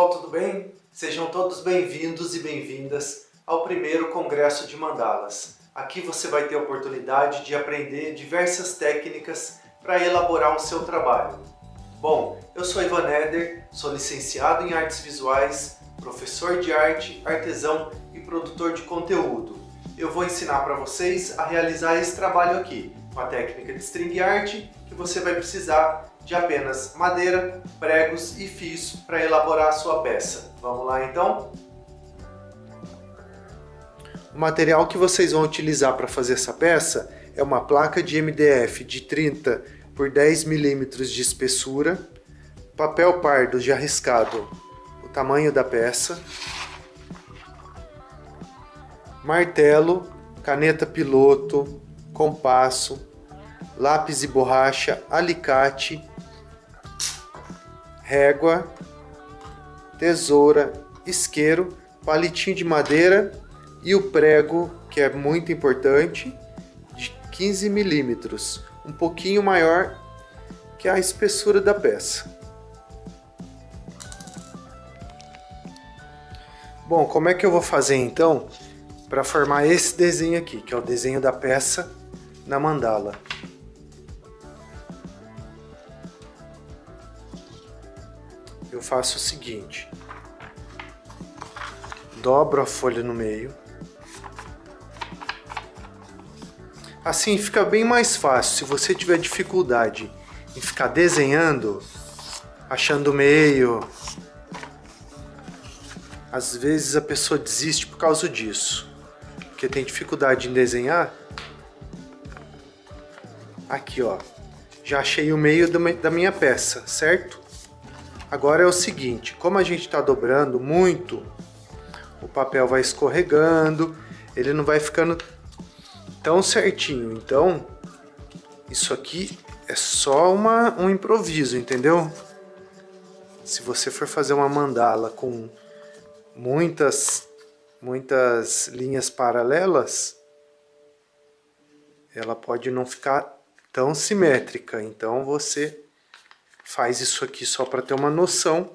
pessoal, tudo bem? Sejam todos bem-vindos e bem-vindas ao primeiro Congresso de Mandalas. Aqui você vai ter a oportunidade de aprender diversas técnicas para elaborar o seu trabalho. Bom, eu sou Ivan Eder, sou licenciado em Artes Visuais, professor de arte, artesão e produtor de conteúdo. Eu vou ensinar para vocês a realizar esse trabalho aqui, com a técnica de string art, que você vai precisar de apenas madeira, pregos e fios para elaborar a sua peça. Vamos lá então? O material que vocês vão utilizar para fazer essa peça é uma placa de MDF de 30 por 10 milímetros de espessura, papel pardo já riscado o tamanho da peça, martelo, caneta piloto, compasso, lápis e borracha, alicate, régua, tesoura, isqueiro, palitinho de madeira e o prego, que é muito importante, de 15 milímetros, um pouquinho maior que a espessura da peça. Bom, como é que eu vou fazer então para formar esse desenho aqui, que é o desenho da peça na mandala? Eu faço o seguinte: dobro a folha no meio. Assim fica bem mais fácil. Se você tiver dificuldade em ficar desenhando, achando o meio, às vezes a pessoa desiste por causa disso, porque tem dificuldade em desenhar. Aqui, ó, já achei o meio da minha peça, certo? Agora é o seguinte, como a gente está dobrando muito, o papel vai escorregando, ele não vai ficando tão certinho. Então, isso aqui é só um improviso, entendeu? Se você for fazer uma mandala com muitas linhas paralelas, ela pode não ficar tão simétrica. Então, você faz isso aqui só para ter uma noção.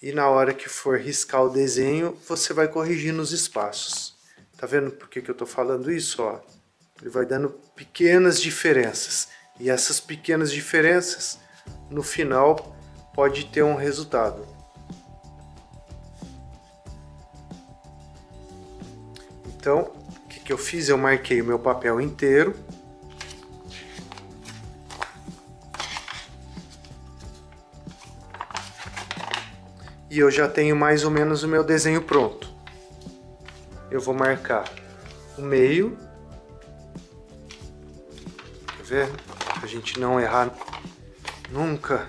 E na hora que for riscar o desenho, você vai corrigindo os espaços. Tá vendo por que eu tô falando isso? Ó, ele vai dando pequenas diferenças. E essas pequenas diferenças, no final, pode ter um resultado. Então, o que eu fiz? Eu marquei o meu papel inteiro. E eu já tenho mais ou menos o meu desenho pronto. Eu vou marcar o meio. Quer ver? Pra gente não errar nunca.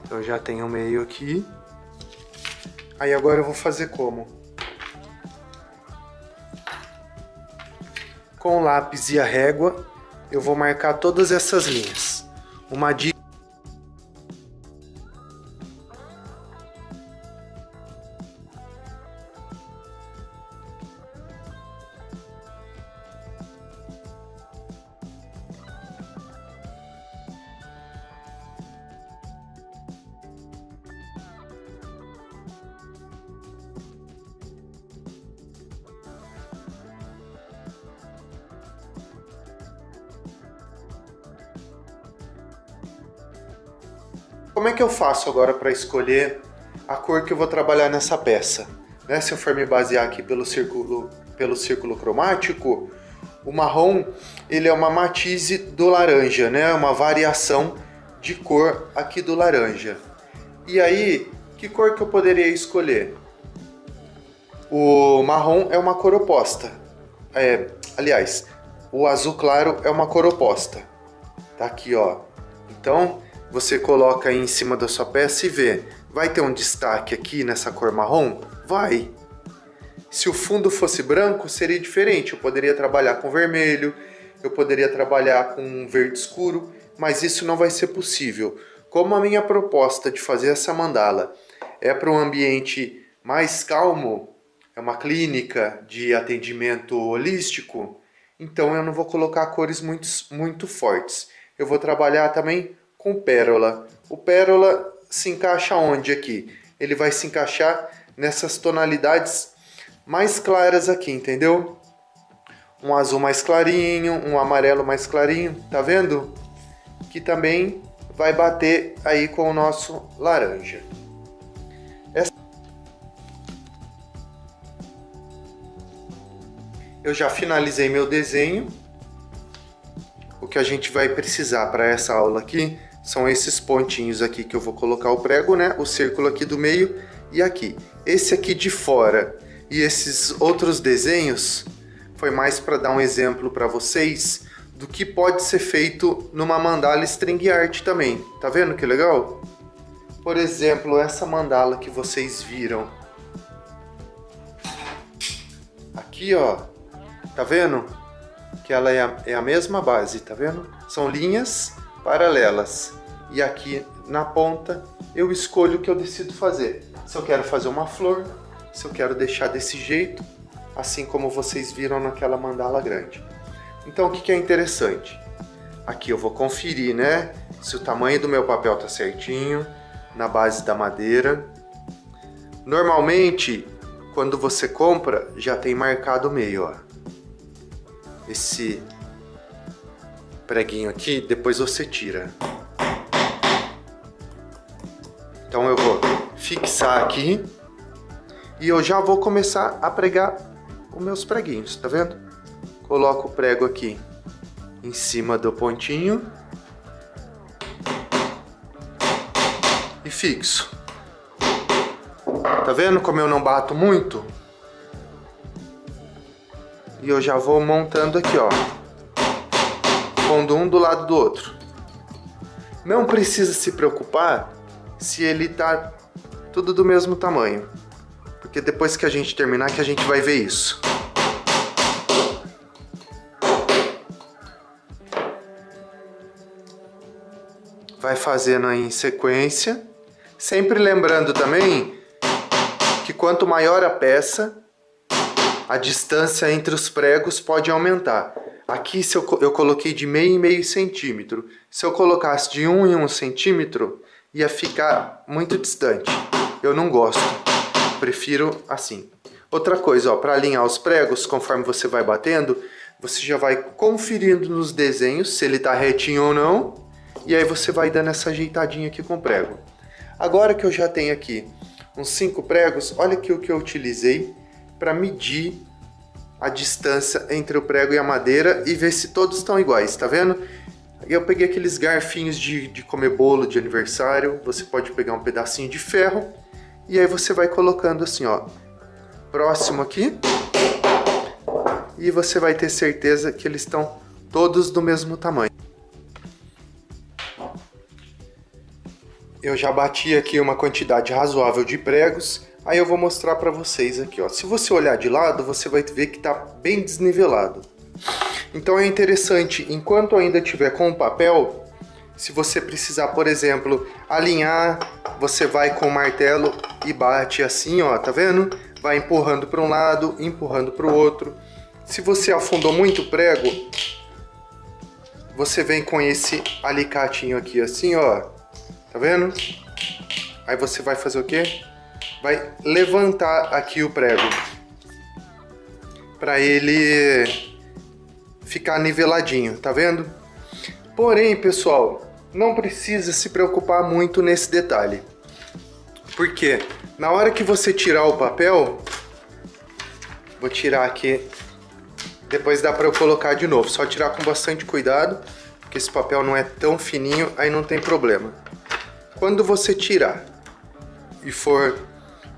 Então eu já tenho o meio aqui. Aí agora eu vou fazer como? Com o lápis e a régua, eu vou marcar todas essas linhas. Uma dica: como é que eu faço agora para escolher a cor que eu vou trabalhar nessa peça? Né? Se eu for me basear aqui pelo círculo cromático, o marrom ele é uma matize do laranja, né? Uma variação de cor aqui do laranja. E aí, que cor que eu poderia escolher? O marrom é uma cor oposta. Aliás, o azul claro é uma cor oposta. Tá aqui, ó. Então, você coloca aí em cima da sua peça e vê. Vai ter um destaque aqui nessa cor marrom? Vai! Se o fundo fosse branco, seria diferente. Eu poderia trabalhar com vermelho, eu poderia trabalhar com verde escuro, mas isso não vai ser possível. Como a minha proposta de fazer essa mandala é para um ambiente mais calmo, é uma clínica de atendimento holístico, então eu não vou colocar cores muito fortes. Eu vou trabalhar também com pérola. O pérola se encaixa onde aqui? Ele vai se encaixar nessas tonalidades mais claras aqui, entendeu? Um azul mais clarinho, um amarelo mais clarinho, tá vendo? Que também vai bater aí com o nosso laranja. Eu já finalizei meu desenho. O que a gente vai precisar para essa aula aqui são esses pontinhos aqui que eu vou colocar o prego, né? O círculo aqui do meio e aqui. Esse aqui de fora e esses outros desenhos foi mais para dar um exemplo para vocês do que pode ser feito numa mandala string art também. Tá vendo que legal? Por exemplo, essa mandala que vocês viram. Aqui, ó. Tá vendo? Que ela é a mesma base, tá vendo? São linhas paralelas. E aqui na ponta eu escolho o que eu decido fazer. Se eu quero fazer uma flor, se eu quero deixar desse jeito, assim como vocês viram naquela mandala grande. Então o que é interessante? Aqui eu vou conferir, né? Se o tamanho do meu papel tá certinho, na base da madeira. Normalmente, quando você compra, já tem marcado o meio, ó. Esse preguinho aqui, depois você tira. Então eu vou fixar aqui e eu já vou começar a pregar os meus preguinhos, tá vendo? Coloco o prego aqui em cima do pontinho e fixo. Tá vendo como eu não bato muito? E eu já vou montando aqui, ó, pondo um do lado do outro. Não precisa se preocupar se ele tá tudo do mesmo tamanho, porque depois que a gente terminar que a gente vai ver isso. Vai fazendo aí em sequência, sempre lembrando também que quanto maior a peça, a distância entre os pregos pode aumentar. Aqui eu coloquei de meio em meio centímetro. Se eu colocasse de 1 em 1 centímetro, ia ficar muito distante. Eu não gosto. Prefiro assim. Outra coisa, ó, para alinhar os pregos, conforme você vai batendo, você já vai conferindo nos desenhos se ele está retinho ou não. E aí você vai dando essa ajeitadinha aqui com o prego. Agora que eu já tenho aqui uns 5 pregos, olha aqui o que eu utilizei para medir a distância entre o prego e a madeira e ver se todos estão iguais, tá vendo? Eu peguei aqueles garfinhos de comer bolo de aniversário, você pode pegar um pedacinho de ferro e aí você vai colocando assim, ó, próximo aqui, e você vai ter certeza que eles estão todos do mesmo tamanho. Eu já bati aqui uma quantidade razoável de pregos. Aí eu vou mostrar para vocês aqui, ó. Se você olhar de lado, você vai ver que tá bem desnivelado. Então é interessante, enquanto ainda tiver com o papel, se você precisar, por exemplo, alinhar, você vai com o martelo e bate assim, ó, tá vendo? Vai empurrando para um lado, empurrando para o outro. Se você afundou muito o prego, você vem com esse alicatinho aqui assim, ó. Tá vendo? Aí você vai fazer o quê? Vai levantar aqui o prego para ele ficar niveladinho, tá vendo? Porém, pessoal, não precisa se preocupar muito nesse detalhe. Porque na hora que você tirar o papel, vou tirar aqui, depois dá para eu colocar de novo, só tirar com bastante cuidado, porque esse papel não é tão fininho, aí não tem problema. Quando você tirar e for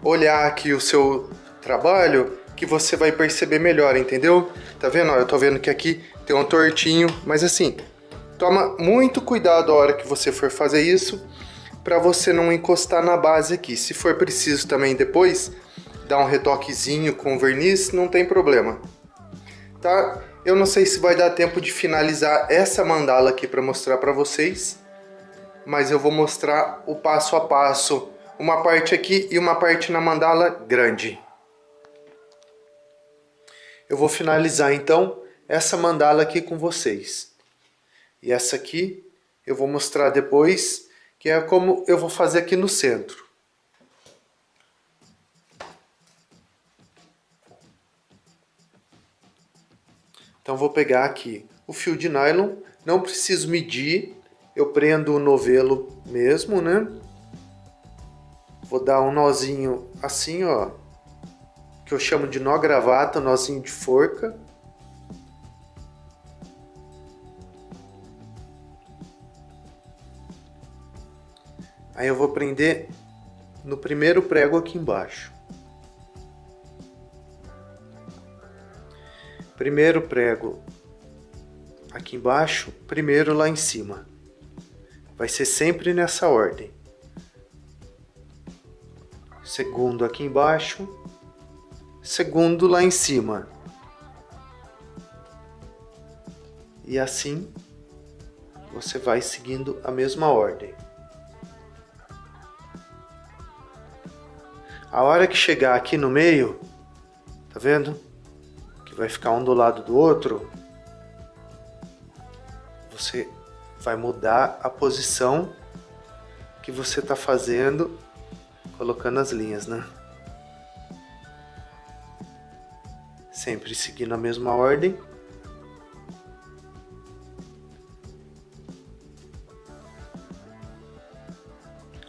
olhar aqui o seu trabalho, que você vai perceber melhor, entendeu? Tá vendo? Ó, eu tô vendo que aqui tem um tortinho, mas assim, toma muito cuidado a hora que você for fazer isso, para você não encostar na base aqui. Se for preciso também depois, dar um retoquezinho com verniz, não tem problema. Tá? Eu não sei se vai dar tempo de finalizar essa mandala aqui para mostrar para vocês, mas eu vou mostrar o passo a passo, uma parte aqui e uma parte na mandala grande. Eu vou finalizar então essa mandala aqui com vocês. E essa aqui eu vou mostrar depois, que é como eu vou fazer aqui no centro. Então vou pegar aqui o fio de nylon, não preciso medir, eu prendo o novelo mesmo, né? Vou dar um nozinho assim, ó, que eu chamo de nó gravata, nozinho de forca. Aí eu vou prender no primeiro prego aqui embaixo. Primeiro prego aqui embaixo, primeiro lá em cima. Vai ser sempre nessa ordem. Segundo aqui embaixo, segundo lá em cima. E assim você vai seguindo a mesma ordem. A hora que chegar aqui no meio, tá vendo? Que vai ficar um do lado do outro. Você vai mudar a posição que você está fazendo, colocando as linhas, né? Sempre seguindo a mesma ordem.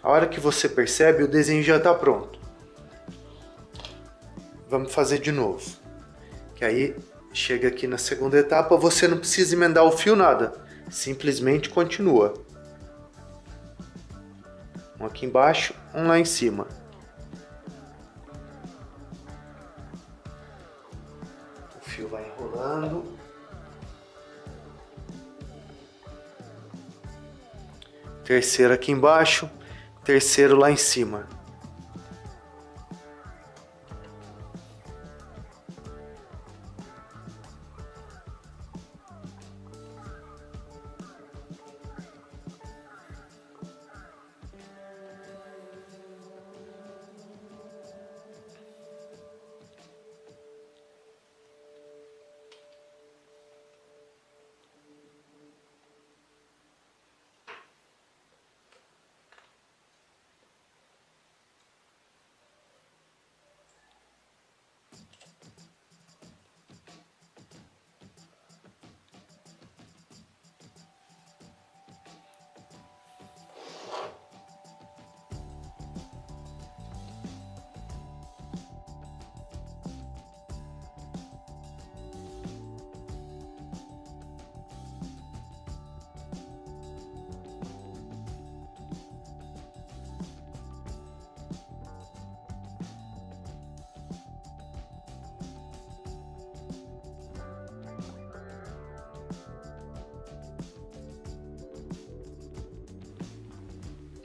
A hora que você percebe, o desenho já está pronto. Vamos fazer de novo. Que aí chega aqui na segunda etapa, você não precisa emendar o fio nada. Simplesmente continua. Um aqui embaixo, um lá em cima. O fio vai enrolando. Terceiro aqui embaixo, terceiro lá em cima.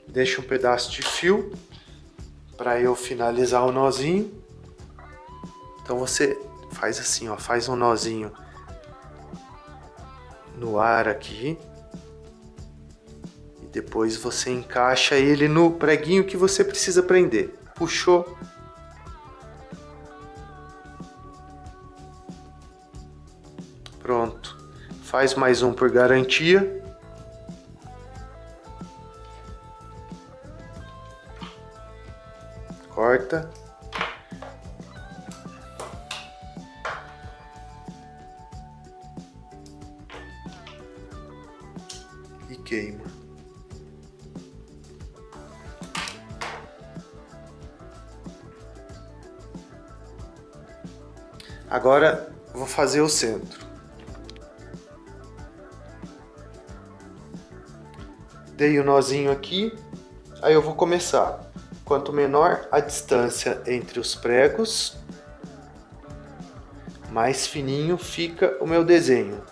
Deixa um pedaço de fio para eu finalizar o nozinho. Então você faz assim, ó, faz um nozinho no ar aqui e depois você encaixa ele no preguinho que você precisa prender. Puxou. Pronto. Faz mais um por garantia. Corta. E queima. Agora vou fazer o centro. Dei o nozinho aqui, aí eu vou começar. Quanto menor a distância entre os pregos, mais fininho fica o meu desenho.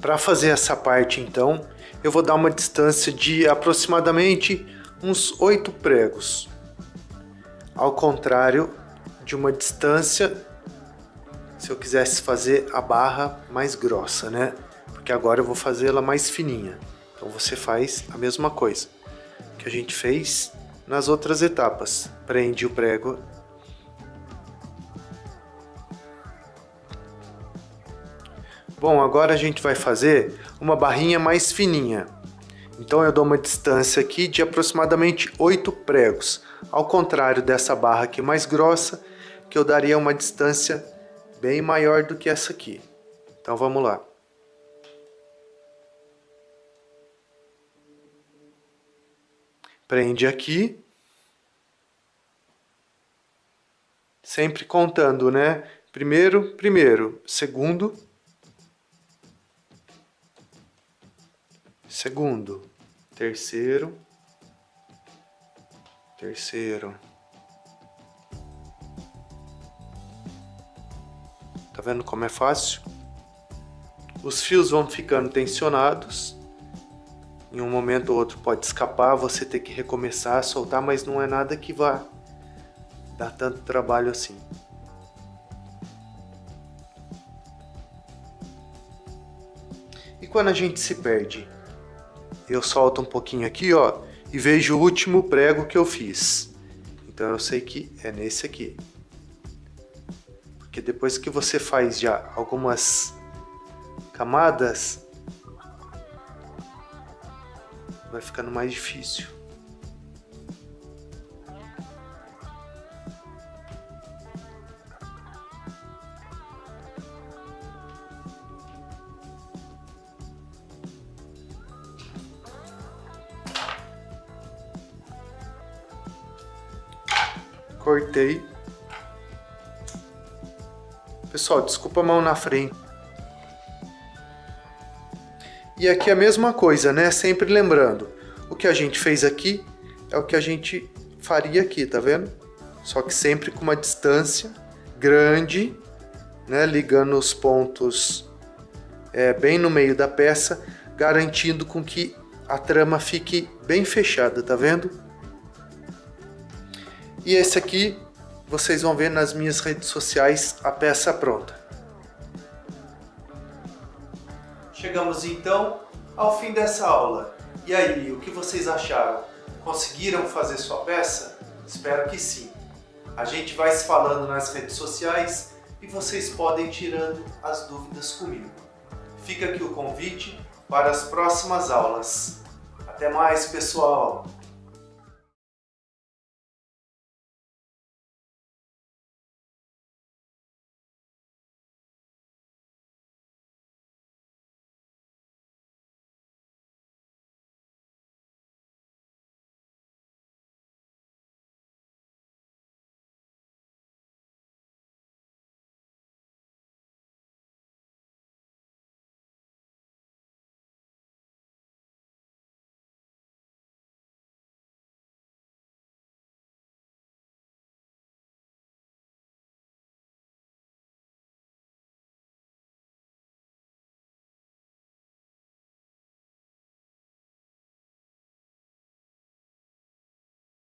Para fazer essa parte, então, eu vou dar uma distância de aproximadamente uns 8 pregos. Ao contrário de uma distância, se eu quisesse fazer a barra mais grossa, né? Porque agora eu vou fazer ela mais fininha. Então você faz a mesma coisa que a gente fez nas outras etapas. Prende o prego. Bom, agora a gente vai fazer uma barrinha mais fininha. Então eu dou uma distância aqui de aproximadamente 8 pregos. Ao contrário dessa barra aqui mais grossa, que eu daria uma distância bem maior do que essa aqui. Então vamos lá. Prende aqui. Sempre contando, né? Primeiro, segundo, terceiro. Tá vendo como é fácil? Os fios vão ficando tensionados. Em um momento ou outro pode escapar, você ter que recomeçar a soltar, mas não é nada que vá dar tanto trabalho assim. E quando a gente se perde? Eu solto um pouquinho aqui, ó, e vejo o último prego que eu fiz. Então eu sei que é nesse aqui. Porque depois que você faz já algumas camadas, vai ficando mais difícil. Cortei. Pessoal, desculpa a mão na frente. E aqui a mesma coisa, né? Sempre lembrando, o que a gente fez aqui é o que a gente faria aqui, tá vendo? Só que sempre com uma distância grande, né? Ligando os pontos bem no meio da peça, garantindo com que a trama fique bem fechada, tá vendo? E esse aqui, vocês vão ver nas minhas redes sociais a peça pronta. Chegamos então ao fim dessa aula. E aí, o que vocês acharam? Conseguiram fazer sua peça? Espero que sim. A gente vai se falando nas redes sociais e vocês podem ir tirando as dúvidas comigo. Fica aqui o convite para as próximas aulas. Até mais, pessoal!